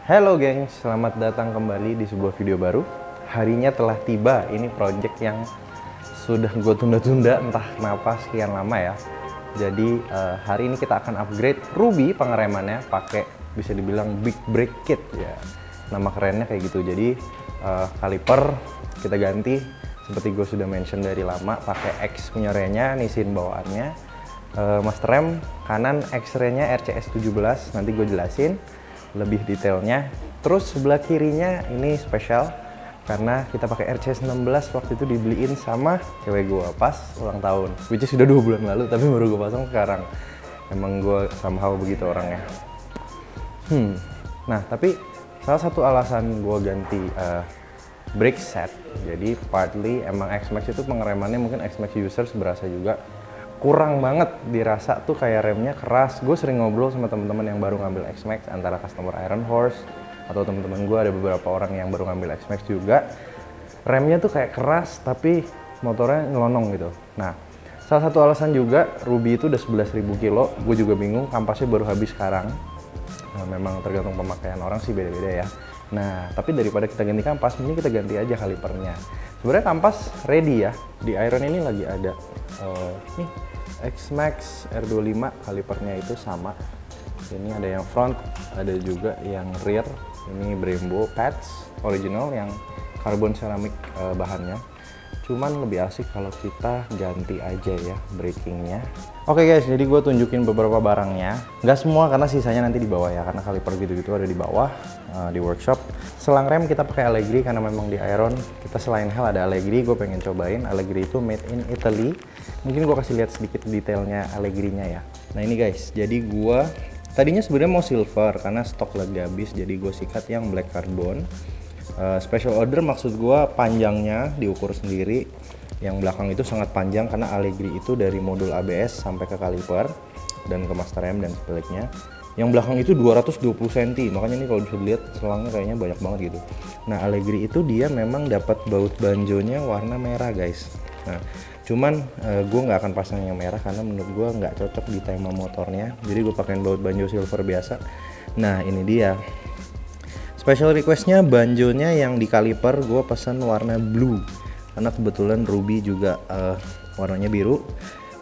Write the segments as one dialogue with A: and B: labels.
A: Halo geng, selamat datang kembali di sebuah video baru. Harinya telah tiba, ini project yang sudah gue tunda-tunda entah kenapa sekian lama ya. Jadi hari ini kita akan upgrade Ruby pengeremannya pakai bisa dibilang big brake kit ya. Nama kerennya kayak gitu. Jadi kaliper kita ganti seperti gue sudah mention dari lama pakai X penyerenya, nisin bawaannya. Master rem kanan X-ray-nya RCS 17, nanti gue jelasin lebih detailnya. Terus sebelah kirinya ini spesial karena kita pakai RCS 16, waktu itu dibeliin sama cewek gue pas ulang tahun, which is sudah 2 bulan lalu tapi baru gue pasang sekarang. Emang gue somehow begitu orangnya. Nah tapi salah satu alasan gue ganti brake set, jadi partly emang X-Max itu pengeremannya mungkin X-Max users berasa juga kurang banget dirasa tuh, kayak remnya keras. Gue sering ngobrol sama teman-teman yang baru ngambil X-Max, antara customer Iron Horse atau teman-teman gue, ada beberapa orang yang baru ngambil X-Max juga. Remnya tuh kayak keras tapi motornya nyelonong gitu. Nah, salah satu alasan juga Ruby itu udah 11.000 kilo. Gue juga bingung, kampasnya baru habis sekarang. Nah, memang tergantung pemakaian orang sih, beda-beda ya. Nah, tapi daripada kita ganti kampas, mending kita ganti aja kalipernya. Sebenarnya kampas ready ya. Di Iron ini lagi ada nih X-Max R25, kalipernya itu sama. Ini ada yang front, ada juga yang rear. Ini Brembo pads original yang karbon ceramik bahannya. Cuman lebih asik kalau kita ganti aja ya brakingnya. Oke guys, jadi gue tunjukin beberapa barangnya. Nggak semua karena sisanya nanti di bawah ya, karena kaliper gitu-gitu ada di bawah di workshop. Selang rem kita pakai Allegri karena memang di Iron kita selain Hell ada Allegri. Gue pengen cobain Allegri itu made in Italy. Mungkin gue kasih lihat sedikit detailnya Allegri-nya ya. Nah ini guys, jadi gue tadinya sebenarnya mau silver karena stok lagi habis, jadi gue sikat yang black carbon. Special order maksud gue panjangnya diukur sendiri. Yang belakang itu sangat panjang karena Allegri itu dari modul ABS sampai ke kaliper dan ke master rem dan sebaliknya. Yang belakang itu 220 cm, makanya ini kalau bisa dilihat selangnya kayaknya banyak banget gitu. Nah Allegri itu dia memang dapat baut banjonya warna merah guys. Nah cuman gue nggak akan pasang yang merah karena menurut gue nggak cocok di tema motornya. Jadi gue pakein baut banjo silver biasa. Nah ini dia. Special requestnya banjonya yang di kaliper gue pesan warna blue karena kebetulan Ruby juga warnanya biru.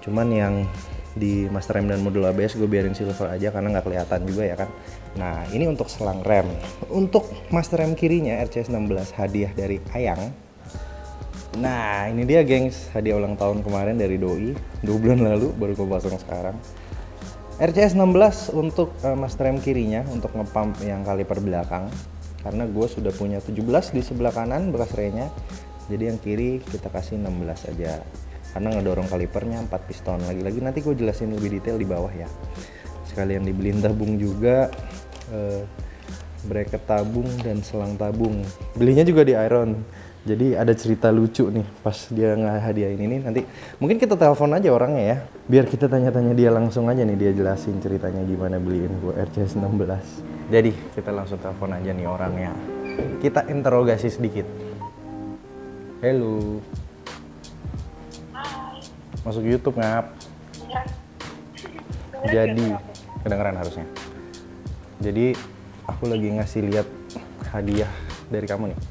A: Cuman yang di master rem dan modul ABS gue biarin silver aja karena nggak kelihatan juga ya kan. Nah ini untuk selang rem. Untuk master rem kirinya RCS 16 hadiah dari Ayang. Nah ini dia gengs, hadiah ulang tahun kemarin dari Doi 2 bulan lalu, baru gue pasang sekarang. RCS 16 untuk master rem kirinya untuk ngepump yang kaliper belakang, karena gue sudah punya 17 di sebelah kanan bekas raynya, jadi yang kiri kita kasih 16 aja karena ngedorong kalipernya 4 piston. Lagi-lagi nanti gue jelasin lebih detail di bawah ya. Sekalian dibeliin tabung juga, bracket tabung dan selang tabung, belinya juga di Iron. Jadi ada cerita lucu nih pas dia ngehadiahin ini. Nanti mungkin kita telepon aja orangnya ya, biar kita tanya-tanya dia langsung aja nih, dia jelasin ceritanya gimana beliin gue RCS 16. Jadi kita langsung telepon aja nih orangnya, kita interogasi sedikit. Halo.
B: Hai.
A: Masuk YouTube ngap.
B: Ya.
A: Jadi kedengeran harusnya. Jadi aku lagi ngasih lihat hadiah dari kamu nih.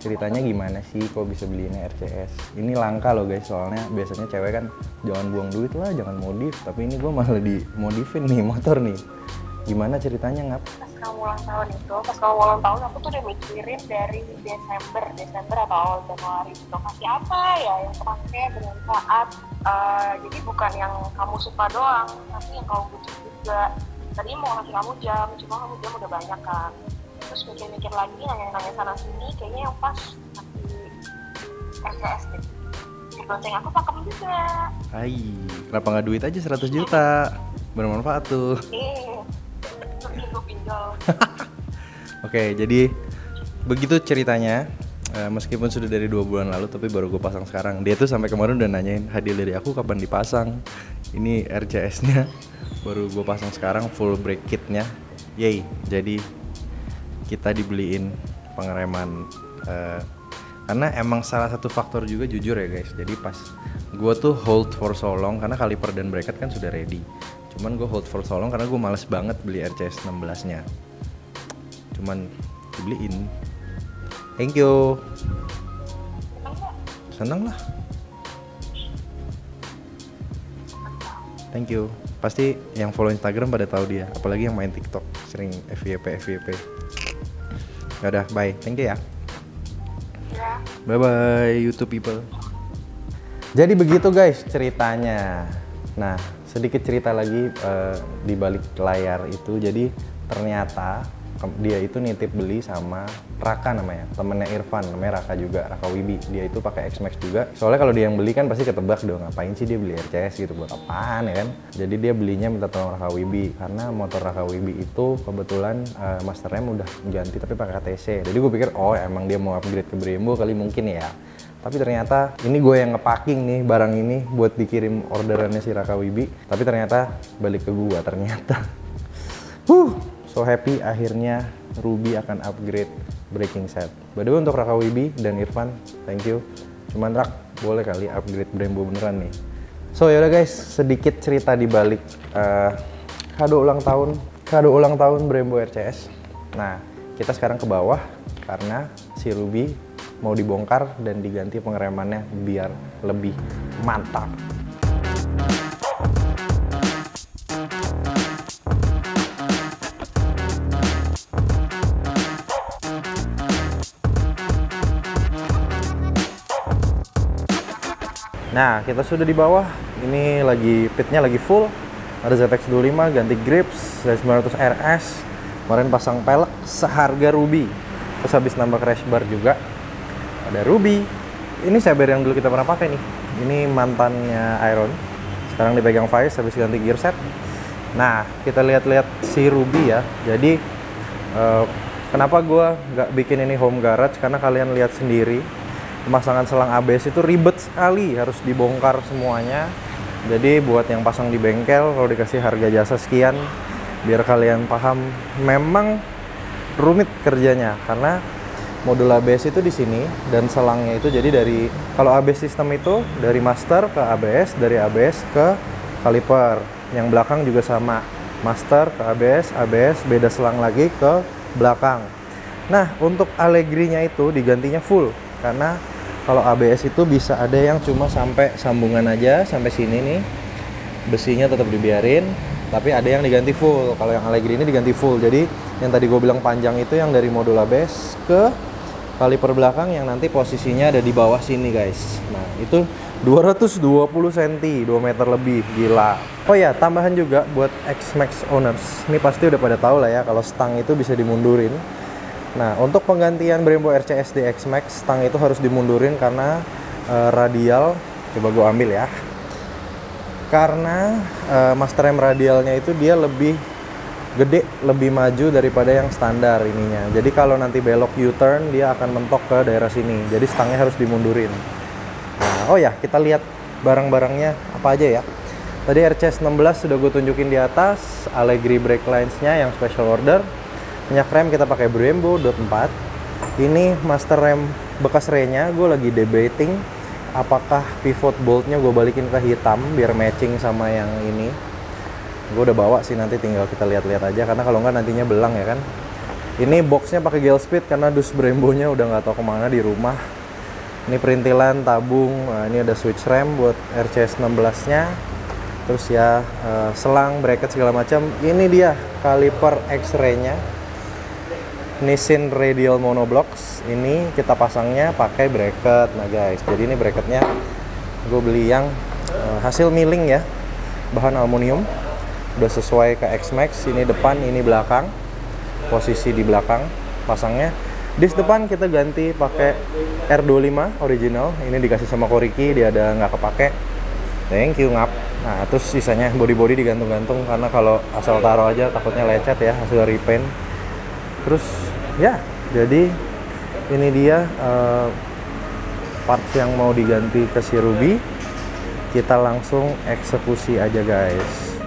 A: Ceritanya gimana sih kok bisa beliinnya RCS? Ini langka loh guys, soalnya biasanya cewek kan jangan buang duit lah, jangan modif. Tapi ini gue malah dimodifin nih motor nih. Gimana ceritanya ngap?
B: Pas kamu ulang tahun aku tuh udah mikirin dari Desember atau awal Januari gitu, kasih apa ya yang kepake bermanfaat. Jadi bukan yang kamu suka doang, tapi yang kamu butuh juga. Tadi mau kasih kamu jam, cuma kamu jam udah banyak kan. Terus mikir-mikir lagi, nanya-nanya sana sini, kayaknya yang pas kasih RCS deh. Lonceng aku pakem juga.
A: Kenapa nggak duit aja 100 juta? Bermanfaat tuh.
B: Gue pinjol.
A: Oke, jadi begitu ceritanya. Meskipun sudah dari 2 bulan lalu, tapi baru gue pasang sekarang. Dia tuh sampai kemarin udah nanyain hadiah dari aku kapan dipasang. Ini RCS-nya baru gue pasang sekarang, full brake kit-nya. Yay, jadi kita dibeliin pengereman karena emang salah satu faktor juga jujur ya guys. Jadi pas gue tuh hold for so long karena kaliper dan bracket kan sudah ready. Cuman gue hold for so long karena gue males banget beli RCS 16 nya. Cuman dibeliin. Thank you. Seneng lah. Thank you. Pasti yang follow Instagram pada tahu dia, apalagi yang main TikTok sering FYP. Yaudah, bye. Thank you ya. Bye bye YouTube people. Jadi begitu guys ceritanya. Nah, sedikit cerita lagi di balik layar itu. Jadi ternyata dia itu nitip beli sama Raka namanya, temennya Irfan, namanya Raka juga, Raka Wibi. Dia itu pakai X-Max juga. Soalnya kalau dia yang beli kan pasti ketebak dong, ngapain sih dia beli RCS gitu, buat apaan ya kan? Jadi dia belinya minta tolong Raka Wibi karena motor Raka Wibi itu kebetulan master rem udah ganti tapi pakai KTC. Jadi gue pikir oh emang dia mau upgrade ke Brembo kali mungkin ya. Tapi ternyata ini gue yang nge-packing nih barang ini buat dikirim orderannya si Raka Wibi. Tapi ternyata balik ke gue ternyata. So happy akhirnya Ruby akan upgrade braking set. By the way untuk Raka Wibi dan Irfan, thank you. Cuman Rak, boleh kali upgrade Brembo beneran nih. So yaudah guys, sedikit cerita di balik kado ulang tahun Brembo RCS. Nah, kita sekarang ke bawah karena si Ruby mau dibongkar dan diganti pengeremannya biar lebih mantap. Nah, kita sudah di bawah. Ini lagi pitnya lagi full. Ada ZX25 ganti grips, Z900 RS. Kemarin pasang pelek seharga Ruby. Terus habis nambah crash bar juga. Ada Ruby. Ini Saber yang dulu kita pernah pakai nih. Ini mantannya Iron. Sekarang dipegang Vice habis ganti gear set. Nah, kita lihat-lihat si Ruby ya. Jadi kenapa gue nggak bikin ini home garage? Karena kalian lihat sendiri. Pemasangan selang ABS itu ribet sekali, harus dibongkar semuanya. Jadi buat yang pasang di bengkel, kalau dikasih harga jasa sekian, biar kalian paham, memang rumit kerjanya karena modul ABS itu di sini dan selangnya itu jadi dari kalau ABS sistem itu dari master ke ABS, dari ABS ke kaliper. Yang belakang juga sama, master ke ABS, ABS beda selang lagi ke belakang. Nah, untuk Allegri-nya itu digantinya full karena kalau ABS itu bisa ada yang cuma sampai sambungan aja sampai sini nih, besinya tetap dibiarin, tapi ada yang diganti full. Kalau yang Allegri ini diganti full. Jadi yang tadi gue bilang panjang itu yang dari modul ABS ke kaliper belakang yang nanti posisinya ada di bawah sini guys. Nah itu 220 cm, 2 meter lebih, gila. Oh ya, tambahan juga buat X-Max owners, ini pasti udah pada tahu lah ya kalau stang itu bisa dimundurin. Nah, untuk penggantian Brembo RCS di X-Max, stang itu harus dimundurin karena radial, coba gue ambil ya. Karena master rem radialnya itu dia lebih gede, lebih maju daripada yang standar ininya. Jadi kalau nanti belok U-turn, dia akan mentok ke daerah sini. Jadi stangnya harus dimundurin. Nah, oh ya, kita lihat barang-barangnya apa aja ya. Tadi RCS 16 sudah gue tunjukin di atas, Allegri brake lines-nya yang special order. Minyak rem kita pakai Brembo .4. Ini master rem bekas re-nya, gue lagi debating apakah pivot boltnya gue balikin ke hitam biar matching sama yang ini. Gue udah bawa sih, nanti tinggal kita lihat-lihat aja karena kalau nggak nantinya belang ya kan. Ini boxnya pakai gel speed karena dus Brembo-nya udah nggak tahu kemana di rumah. Ini perintilan, tabung, nah, ini ada switch rem buat RCS 16-nya. Terus ya selang, bracket segala macam. Ini dia kaliper X-ray-nya. Nissin Radial Monoblocks. Ini kita pasangnya pakai bracket. Nah guys, jadi ini bracketnya gue beli yang hasil milling ya, bahan aluminium. Udah sesuai ke X-Max. Ini depan, ini belakang. Posisi di belakang pasangnya. Dis depan kita ganti pakai R25 original. Ini dikasih sama Koriki, dia ada nggak kepake. Thank you ngap. Nah terus sisanya body-body digantung-gantung karena kalau asal taruh aja takutnya lecet ya hasil repaint. Terus ya, jadi ini dia parts yang mau diganti ke si Ruby. Kita langsung eksekusi aja guys.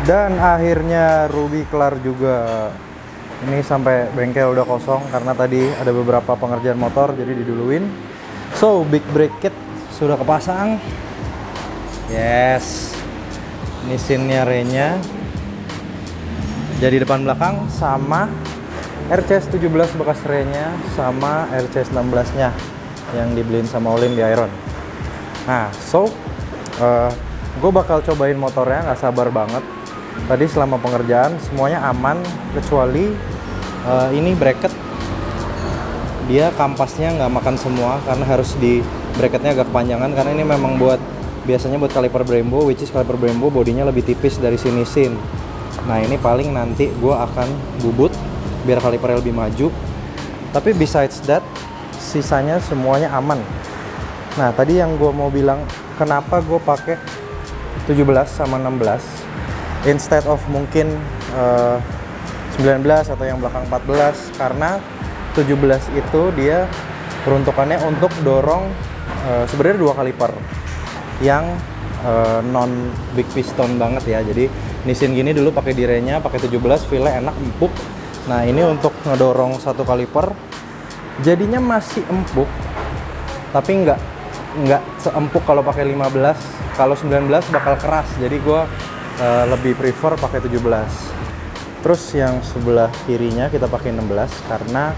A: Dan akhirnya Ruby kelar juga. Ini sampai bengkel udah kosong karena tadi ada beberapa pengerjaan motor jadi diduluin. So, big brake kit sudah kepasang. Yes. Ini scene-nya renya. Jadi depan belakang sama RCS 17 bekas renya sama RCS 16-nya yang dibeliin sama Olin di Iron. Nah, so gue bakal cobain motornya, nggak sabar banget. Tadi selama pengerjaan semuanya aman kecuali ini bracket, dia kampasnya nggak makan semua karena harus di bracketnya agak kepanjangan karena ini memang biasanya buat kaliper Brembo, which is kaliper Brembo bodinya lebih tipis dari sini sin. Nah ini paling nanti gue akan bubut biar kalipernya lebih maju. Tapi besides that, sisanya semuanya aman. Nah tadi yang gue mau bilang kenapa gue pakai 17 sama 16 instead of mungkin 19 atau yang belakang 14, karena 17 itu dia peruntukannya untuk dorong sebenarnya 2 kaliper yang non big piston banget ya. Jadi Nissin gini dulu pakai direnya pakai 17, feel-nya enak, empuk. Nah ini untuk ngedorong 1 kaliper jadinya masih empuk tapi nggak seempuk kalau pakai 15. Kalau 19 bakal keras, jadi gue lebih prefer pakai 17. Terus yang sebelah kirinya kita pakai 16 karena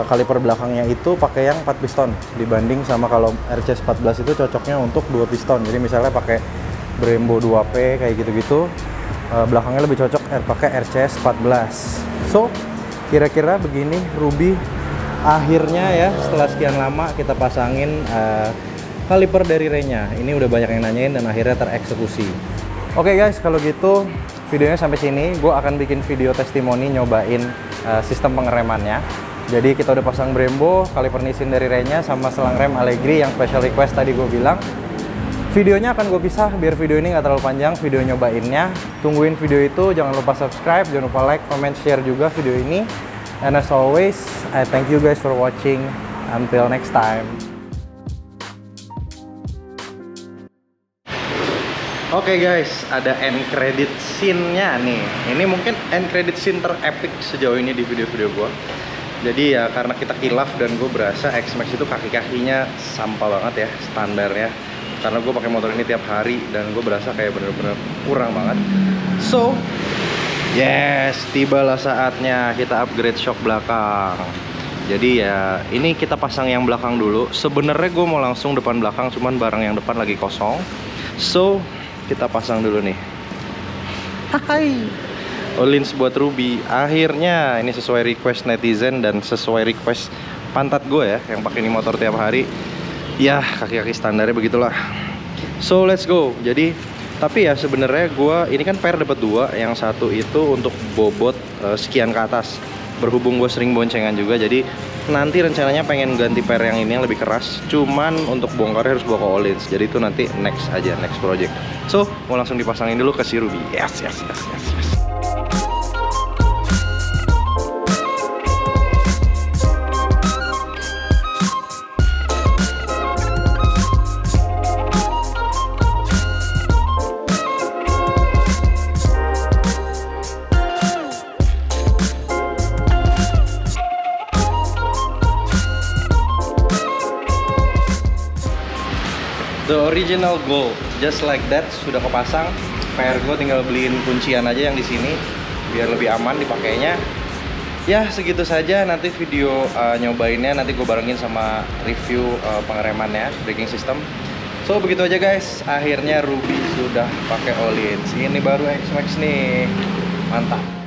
A: kaliper belakangnya itu pakai yang 4 piston dibanding sama kalau RCS 14 itu cocoknya untuk 2 piston. Jadi misalnya pakai Brembo 2P kayak gitu-gitu, belakangnya lebih cocok pakai RCS 14. So, kira-kira begini Ruby akhirnya ya, setelah sekian lama kita pasangin kaliper dari renya. Ini udah banyak yang nanyain dan akhirnya tereksekusi. Oke guys, kalau gitu videonya sampai sini. Gue akan bikin video testimoni nyobain sistem pengeremannya. Jadi kita udah pasang Brembo, kaliper Nissin dari renya sama selang rem Allegri yang special request tadi gue bilang. Videonya akan gue pisah biar video ini nggak terlalu panjang, video nyobainnya. Tungguin video itu, jangan lupa subscribe, jangan lupa like, comment, share juga video ini. And as always, I thank you guys for watching. Until next time. Oke guys, ada end credit scene-nya nih. Ini mungkin end credit scene terepik sejauh ini di video-video gue. Jadi ya karena kita kilaf dan gue berasa X-Max itu kaki-kakinya sampah banget ya standarnya. Karena gue pakai motor ini tiap hari dan gue berasa kayak bener-bener kurang banget. So, yes, tibalah saatnya kita upgrade shock belakang. Jadi ya ini kita pasang yang belakang dulu. Sebenarnya gue mau langsung depan belakang, cuman barang yang depan lagi kosong. So, kita pasang dulu nih. Hai, Olins buat Ruby. Akhirnya ini sesuai request netizen dan sesuai request pantat gue ya, yang pakai ini motor tiap hari. Ya kaki-kaki standarnya begitulah. So let's go. Jadi tapi ya sebenarnya gue ini kan pair dapat 2, yang satu itu untuk bobot sekian ke atas. Berhubung gue sering boncengan juga, jadi nanti rencananya pengen ganti pair yang ini yang lebih keras. Cuman untuk bongkarnya harus bawa ke Olins. Jadi itu nanti next aja, next project. So mau langsung dipasangin dulu ke si Ruby. Yes. The original goal, just like that, sudah kepasang. PR gue tinggal beliin kuncian aja yang di sini biar lebih aman dipakainya. Ya segitu saja. Nanti video nyobainnya nanti gue barengin sama review pengeremannya, braking system. So begitu aja guys. Akhirnya Ruby sudah pakai Olins. Ini baru X-Max nih, mantap.